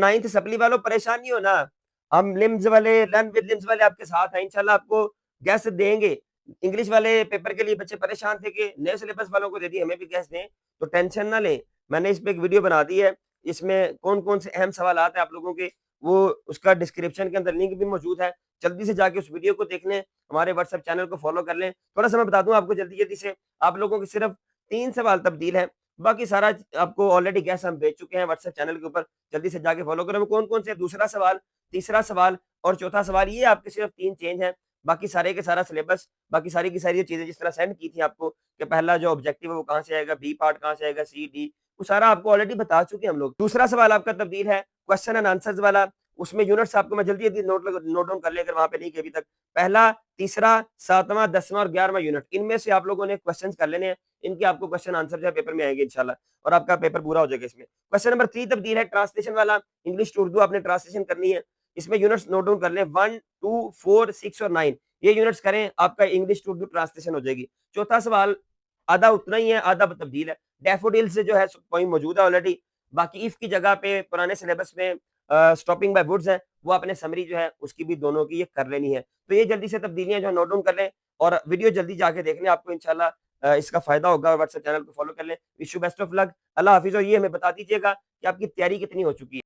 9th supply वालों परेशान नहीं होना, हम लिम्स वाले, लर्न विद लिम्स वाले आपके साथ हैं, इंशाल्लाह आपको गेस देंगे। इंग्लिश वाले पेपर के लिए बच्चे परेशान थे कि नए सिलेबस वालों को दे दी, हमें भी गेस दें, तो टेंशन ना लें। मैंने इस पे एक वीडियो बना दी है, इसमें कौन-कौन से अहम सवालात हैं आप लोगों के, वो उसका डिस्क्रिप्शन के अंदर लिंक भी मौजूद है। जल्दी से जाके उस वीडियो को देख लें, हमारे व्हाट्सएप चैनल को फॉलो कर लें। थोड़ा-सा मैं बता दूँ आपको जल्दी-जल्दी से, आप लोगों के सिर्फ 3 सवाल तब्दील हैं, बाकी सारा आपको ऑलरेडी गेस हम भेज चुके हैं व्हाट्सएप चैनल के ऊपर, जल्दी से जाके फॉलो करें। वो कौन-कौन से, दूसरा सवाल, तीसरा सवाल और चौथा सवाल, ये आपके सिर्फ 3 चेंज हैं। बाकी सारे के सारा सिलेबस, बाकी सारी की सारी चीज़ें जिस तरह सेंड की थी आपको कि पहला जो ऑब्जेक्टिव है वो कहाँ से आएगा, बी पार्ट कहाँ से आएगा, सी, डी, वो सारा आपको ऑलरेडी बता चुके हैं हम लोग। दूसरा सवाल आपका तब्दील है क्वेश्चन एंड आंसर्स वाला, उसमें यूनिट्स आपको मैं जल्दी-जल्दी नोट डाउन कर लें अगर वहाँ पे नहीं किए अभी तक। पहला, तीसरा, 7वां, 10वां और 11वां यूनिट, इनमें से आप लोगों ने क्वेश्चंस कर लेने हैं, इनके आपको क्वेश्चन आंसर जो है पेपर में आएंगे इंशाल्लाह, और आपका पेपर पूरा हो जाएगा इसमें। क्वेश्चन नंबर 3 तब्दील है ट्रांसलेशन वाला, इंग्लिश टू उर्दू आपने ट्रांसलेशन करनी है। इसमें यूनिट्स नोट डाउन कर लें, 1, 2, 4, 6 और 9, ये यूनिट्स करें, आपका इंग्लिश टू उर्दू ट्रांसलेशन हो जाएगी। चौथा सवाल आधा उतना ही है, आधा तब्दील है। डैफोडिल से जो है पॉइंट मौजूद है ऑलरेडी, बाकी इफ की जगह पे पुराने सिलेबस में स्टॉपिंग बाय वुड्स है, वो आपने समरी जो है उसकी भी दोनों की ये कर लेनी है। तो ये जल्दी से तब्दीलियां जो है नोट डाउन कर लें और वीडियो जल्दी जाके देख लें, आपको इंशाल्लाह इसका फायदा होगा। व्हाट्सएप चैनल को फॉलो कर लें। Wish you best of luck. अल्लाह हाफिज़। और ये हमें बता दीजिएगा कि आपकी तैयारी कितनी हो चुकी है।